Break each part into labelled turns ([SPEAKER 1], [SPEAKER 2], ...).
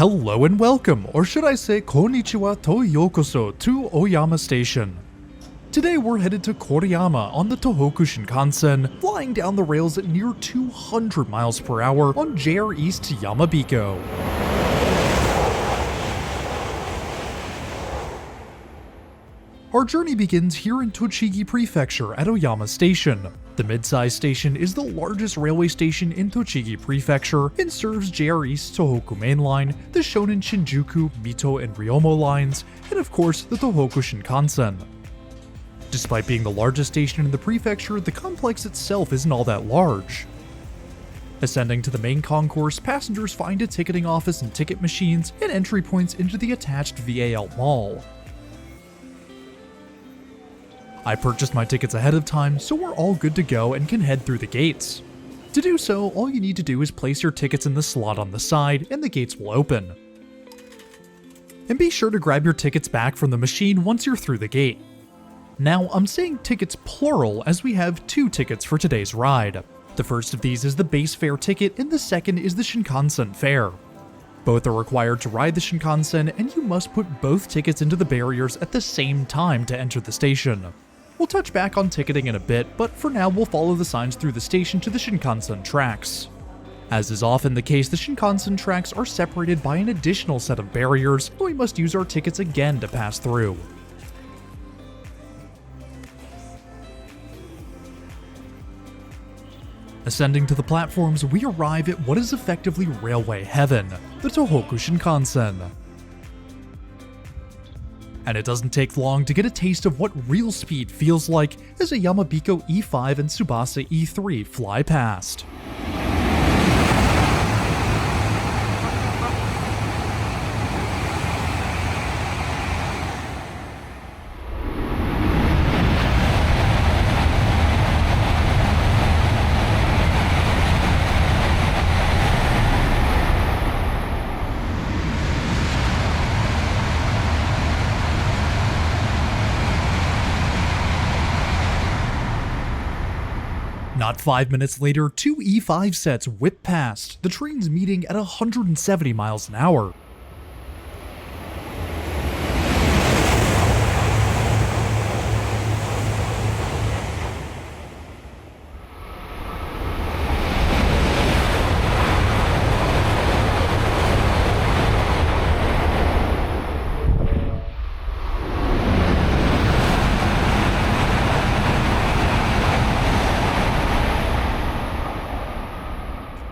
[SPEAKER 1] Hello and welcome, or should I say "こんにちわ" to "yokoso" to Oyama Station. Today we're headed to Koriyama on the Tohoku Shinkansen, flying down the rails at near 200 miles per hour on JR East to Yamabiko. Our journey begins here in Tochigi Prefecture at Oyama Station. The mid-sized station is the largest railway station in Tochigi Prefecture and serves JR East Tohoku Main Line, the Shonan Shinjuku, Mito, and Ryomo lines, and of course the Tohoku Shinkansen. Despite being the largest station in the prefecture, the complex itself isn't all that large. Ascending to the main concourse, passengers find a ticketing office and ticket machines and entry points into the attached VAL Mall. I purchased my tickets ahead of time, so we're all good to go and can head through the gates. To do so, all you need to do is place your tickets in the slot on the side and the gates will open. And be sure to grab your tickets back from the machine once you're through the gate. Now, I'm saying tickets plural as we have two tickets for today's ride. The first of these is the base fare ticket and the second is the Shinkansen fare. Both are required to ride the Shinkansen and you must put both tickets into the barriers at the same time to enter the station. We'll touch back on ticketing in a bit, but for now we'll follow the signs through the station to the Shinkansen tracks. As is often the case, the Shinkansen tracks are separated by an additional set of barriers, so we must use our tickets again to pass through. Ascending to the platforms, we arrive at what is effectively railway heaven, the Tohoku Shinkansen. And it doesn't take long to get a taste of what real speed feels like as a Yamabiko E5 and Tsubasa E3 fly past. Not 5 minutes later, two E5 sets whip past, the trains meeting at 170 miles an hour.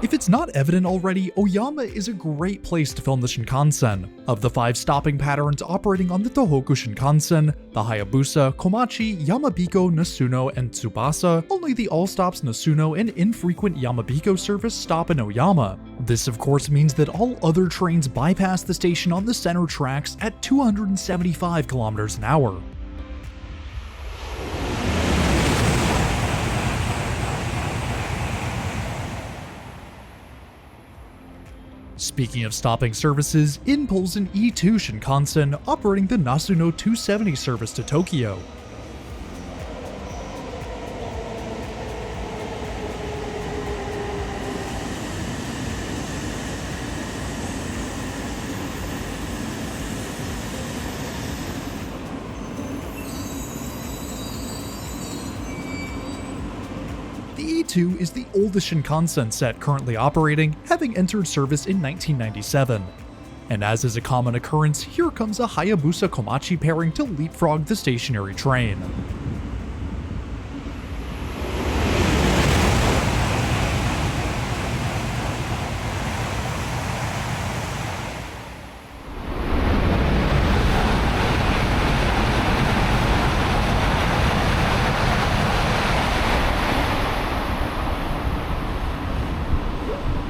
[SPEAKER 1] If it's not evident already, Oyama is a great place to film the Shinkansen. Of the 5 stopping patterns operating on the Tohoku Shinkansen, the Hayabusa, Komachi, Yamabiko, Nasuno, and Tsubasa, only the all-stops Nasuno and infrequent Yamabiko service stop in Oyama. This of course means that all other trains bypass the station on the center tracks at 275 km an hour. Speaking of stopping services, in pulls an E2 Shinkansen operating the Nasuno 270 service to Tokyo. The E2 is the oldest Shinkansen set currently operating, having entered service in 1997. And as is a common occurrence, here comes a Hayabusa Komachi pairing to leapfrog the stationary train.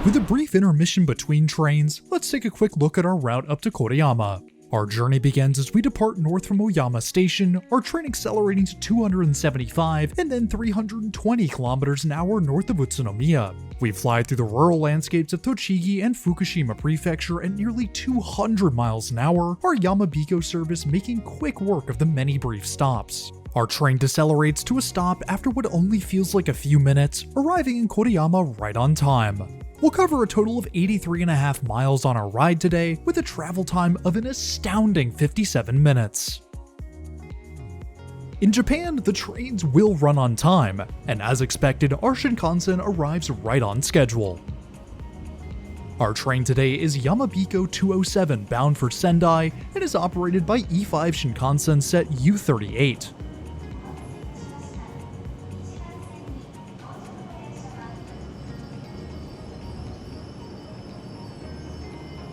[SPEAKER 1] With a brief intermission between trains, let's take a quick look at our route up to Koriyama. Our journey begins as we depart north from Oyama Station, our train accelerating to 275 and then 320 km an hour north of Utsunomiya. We fly through the rural landscapes of Tochigi and Fukushima Prefecture at nearly 200 miles an hour, our Yamabiko service making quick work of the many brief stops. Our train decelerates to a stop after what only feels like a few minutes, arriving in Koriyama right on time. We'll cover a total of 83.5 miles on our ride today, with a travel time of an astounding 57 minutes. In Japan, the trains will run on time, and as expected, our Shinkansen arrives right on schedule. Our train today is Yamabiko 207 bound for Sendai and is operated by E5 Shinkansen Set U38.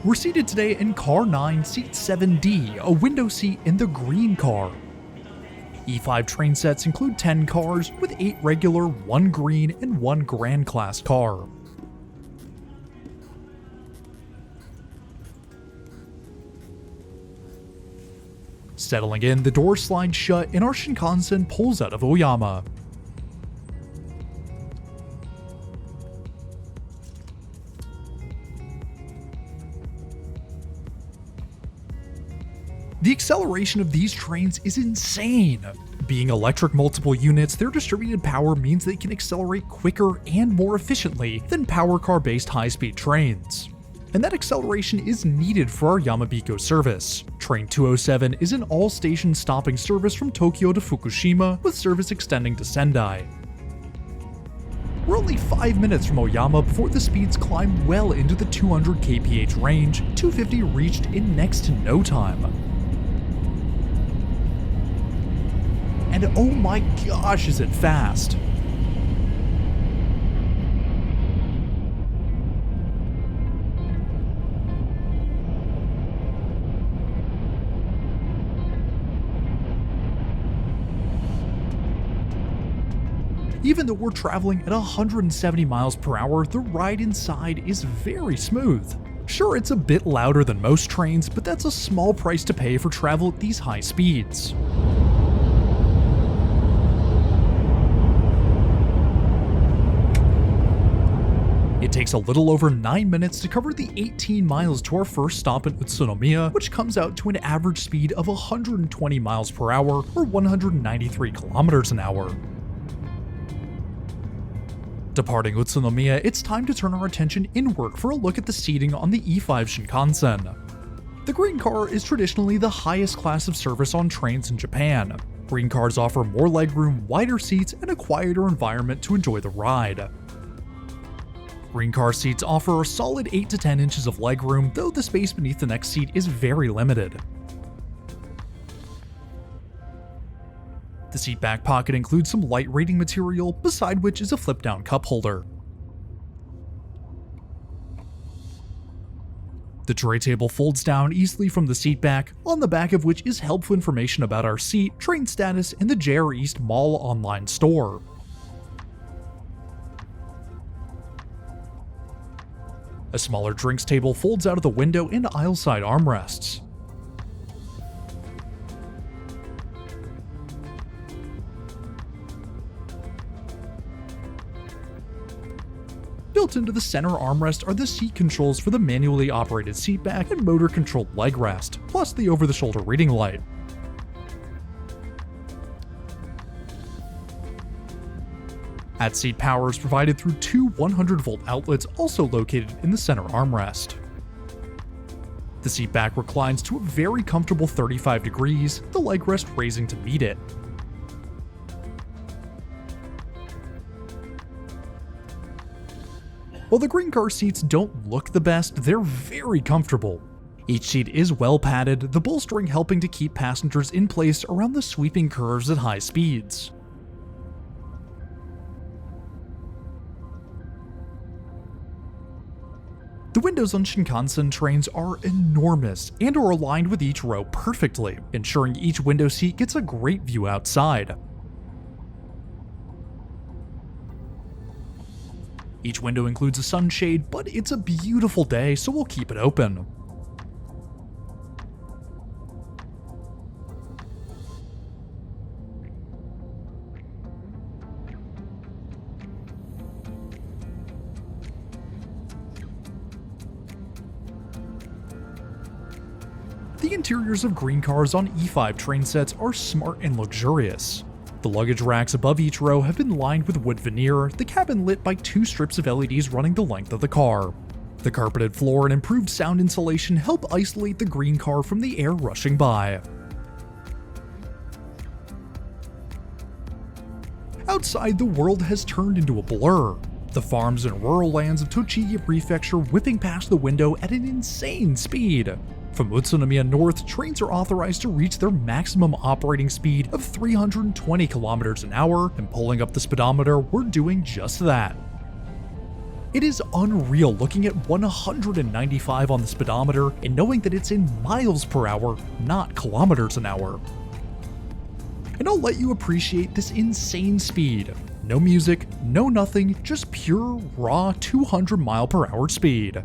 [SPEAKER 1] We're seated today in Car 9, Seat 7D, a window seat in the green car. E5 train sets include 10 cars, with 8 regular, 1 green, and 1 Grand Class car. Settling in, the doors slide shut and our Shinkansen pulls out of Oyama. The acceleration of these trains is insane. Being electric multiple units, their distributed power means they can accelerate quicker and more efficiently than power car-based high-speed trains. And that acceleration is needed for our Yamabiko service. Train 207 is an all-station stopping service from Tokyo to Fukushima, with service extending to Sendai. We're only 5 minutes from Oyama before the speeds climb well into the 200 kph range, 250 reached in next to no time. And oh my gosh, is it fast! Even though we're traveling at 170 miles per hour, the ride inside is very smooth. Sure, it's a bit louder than most trains, but that's a small price to pay for travel at these high speeds. It takes a little over 9 minutes to cover the 18 miles to our first stop in Utsunomiya, which comes out to an average speed of 120 miles per hour or 193 kilometers an hour. Departing Utsunomiya, it's time to turn our attention inward for a look at the seating on the E5 Shinkansen. The green car is traditionally the highest class of service on trains in Japan. Green cars offer more legroom, wider seats, and a quieter environment to enjoy the ride. Green car seats offer a solid 8 to 10 inches of legroom, though the space beneath the next seat is very limited. The seat back pocket includes some light rating material, beside which is a flip-down cup holder. The tray table folds down easily from the seat back, on the back of which is helpful information about our seat, train status, and the JR East Mall online store. A smaller drinks table folds out of the window and aisle-side armrests. Built into the center armrest are the seat controls for the manually operated seat back and motor-controlled leg rest, plus the over-the-shoulder reading light. At-seat power is provided through 2 100-volt outlets also located in the center armrest. The seat back reclines to a very comfortable 35 degrees, the leg rest raising to meet it. While the green car seats don't look the best, they're very comfortable. Each seat is well padded, the bolstering helping to keep passengers in place around the sweeping curves at high speeds. The windows on Shinkansen trains are enormous and are aligned with each row perfectly, ensuring each window seat gets a great view outside. Each window includes a sunshade, but it's a beautiful day, so we'll keep it open. The interiors of green cars on E5 train sets are smart and luxurious. The luggage racks above each row have been lined with wood veneer, the cabin lit by 2 strips of LEDs running the length of the car. The carpeted floor and improved sound insulation help isolate the green car from the air rushing by. Outside, the world has turned into a blur. The farms and rural lands of Tochigi Prefecture whipping past the window at an insane speed. From Utsunomiya north, trains are authorized to reach their maximum operating speed of 320 km an hour, and pulling up the speedometer, we're doing just that. It is unreal looking at 195 on the speedometer and knowing that it's in miles per hour, not kilometers an hour. And I'll let you appreciate this insane speed. No music, no nothing, just pure, raw 200 mph speed.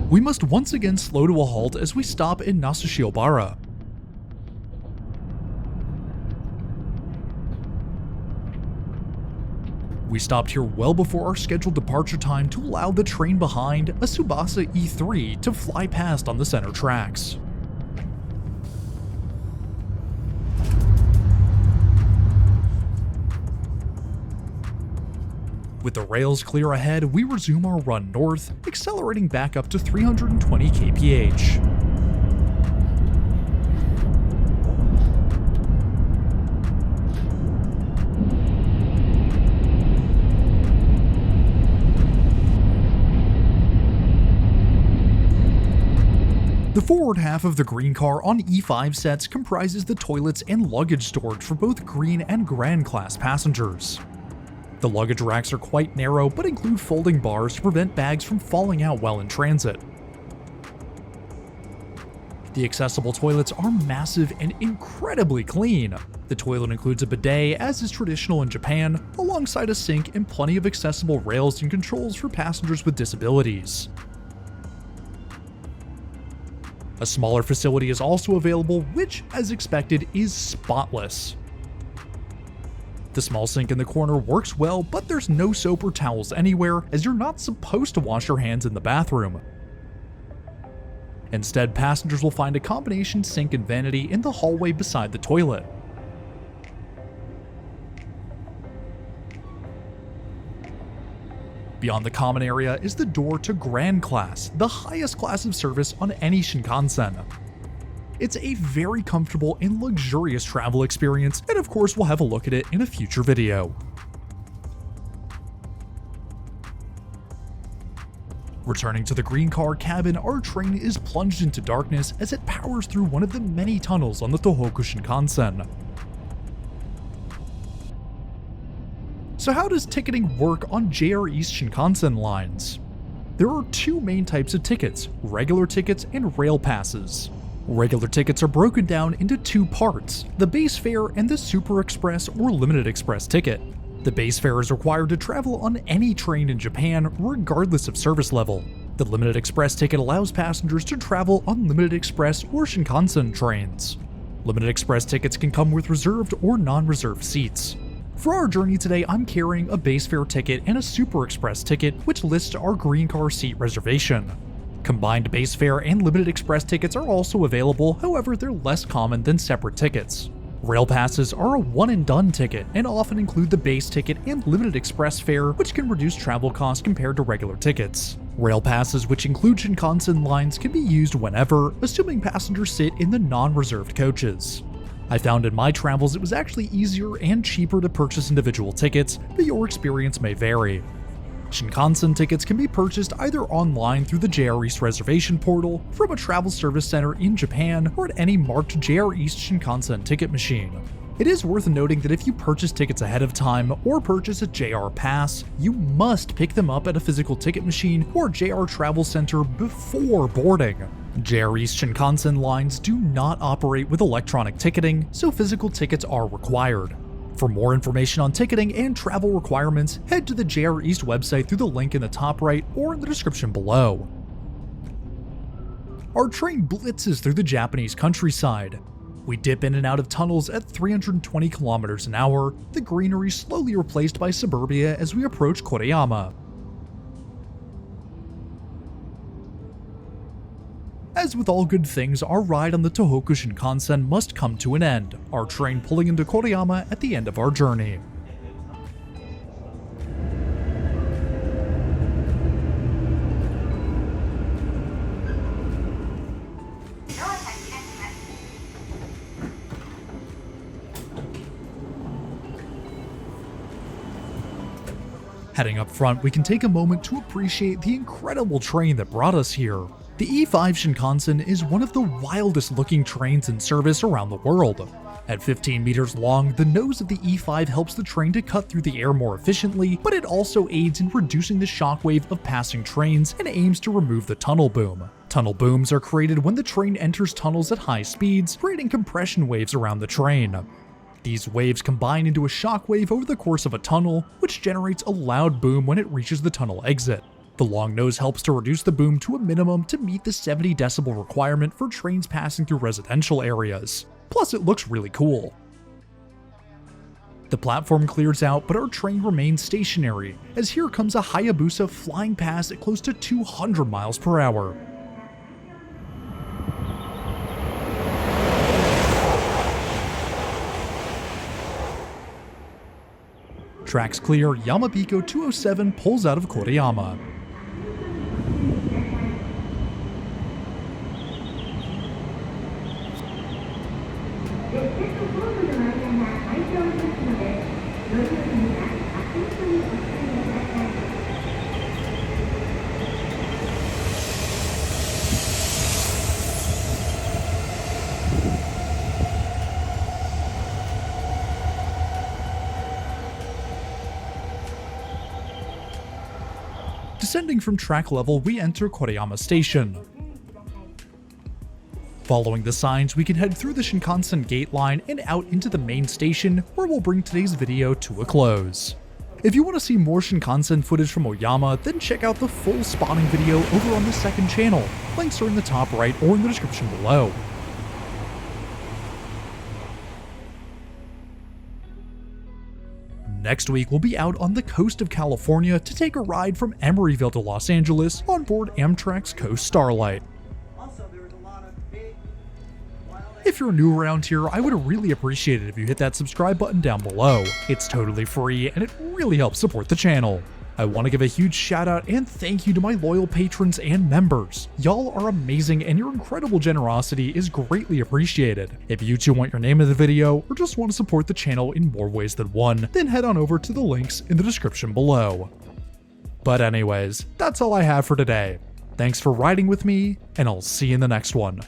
[SPEAKER 1] We must once again slow to a halt as we stop in Nasushiobara. We stopped here well before our scheduled departure time to allow the train behind, a Tsubasa E3, to fly past on the center tracks. With the rails clear ahead, we resume our run north, accelerating back up to 320 kph. The forward half of the green car on E5 sets comprises the toilets and luggage storage for both green and grand class passengers. The luggage racks are quite narrow, but include folding bars to prevent bags from falling out while in transit. The accessible toilets are massive and incredibly clean. The toilet includes a bidet, as is traditional in Japan, alongside a sink and plenty of accessible rails and controls for passengers with disabilities. A smaller facility is also available, which, as expected, is spotless. The small sink in the corner works well, but there's no soap or towels anywhere, as you're not supposed to wash your hands in the bathroom. Instead, passengers will find a combination sink and vanity in the hallway beside the toilet. Beyond the common area is the door to Grand Class, the highest class of service on any Shinkansen. It's a very comfortable and luxurious travel experience, and of course we'll have a look at it in a future video. Returning to the green car cabin, our train is plunged into darkness as it powers through one of the many tunnels on the Tohoku Shinkansen. So how does ticketing work on JR East Shinkansen lines? There are 2 main types of tickets, regular tickets and rail passes. Regular tickets are broken down into 2 parts, the base fare and the Super Express or Limited Express ticket. The base fare is required to travel on any train in Japan, regardless of service level. The Limited Express ticket allows passengers to travel on Limited Express or Shinkansen trains. Limited Express tickets can come with reserved or non-reserved seats. For our journey today, I'm carrying a base fare ticket and a Super Express ticket, which lists our green car seat reservation. Combined base fare and Limited Express tickets are also available, however they're less common than separate tickets. Rail passes are a one-and-done ticket and often include the base ticket and Limited Express fare, which can reduce travel costs compared to regular tickets. Rail passes, which include Shinkansen lines, can be used whenever, assuming passengers sit in the non-reserved coaches. I found in my travels it was actually easier and cheaper to purchase individual tickets, but your experience may vary. Shinkansen tickets can be purchased either online through the JR East reservation portal, from a travel service center in Japan, or at any marked JR East Shinkansen ticket machine. It is worth noting that if you purchase tickets ahead of time or purchase a JR Pass, you must pick them up at a physical ticket machine or JR Travel Center before boarding. JR East Shinkansen lines do not operate with electronic ticketing, so physical tickets are required. For more information on ticketing and travel requirements, head to the JR East website through the link in the top right or in the description below. Our train blitzes through the Japanese countryside. We dip in and out of tunnels at 320 kilometers an hour, the greenery slowly replaced by suburbia as we approach Koriyama. As with all good things, our ride on the Tohoku Shinkansen must come to an end, our train pulling into Koriyama at the end of our journey. Heading up front, we can take a moment to appreciate the incredible train that brought us here. The E5 Shinkansen is one of the wildest looking trains in service around the world. At 15 meters long, the nose of the E5 helps the train to cut through the air more efficiently, but it also aids in reducing the shockwave of passing trains and aims to remove the tunnel boom. Tunnel booms are created when the train enters tunnels at high speeds, creating compression waves around the train. These waves combine into a shockwave over the course of a tunnel, which generates a loud boom when it reaches the tunnel exit. The long nose helps to reduce the boom to a minimum to meet the 70 decibel requirement for trains passing through residential areas. Plus, it looks really cool. The platform clears out, but our train remains stationary, as here comes a Hayabusa flying past at close to 200 miles per hour. Tracks clear, Yamabiko 207 pulls out of Koriyama. Descending from track level, we enter Koriyama Station. Following the signs, we can head through the Shinkansen gate line and out into the main station, where we'll bring today's video to a close. If you want to see more Shinkansen footage from Oyama, then check out the full spotting video over on the second channel. Links are in the top right or in the description below. Next week, we'll be out on the coast of California to take a ride from Emeryville to Los Angeles on board Amtrak's Coast Starlight. If you're new around here, I would really appreciate it if you hit that subscribe button down below. It's totally free and it really helps support the channel. I want to give a huge shout out and thank you to my loyal patrons and members. Y'all are amazing and your incredible generosity is greatly appreciated. If you too want your name in the video or just want to support the channel in more ways than one, then head on over to the links in the description below. But anyways, that's all I have for today. Thanks for riding with me, and I'll see you in the next one.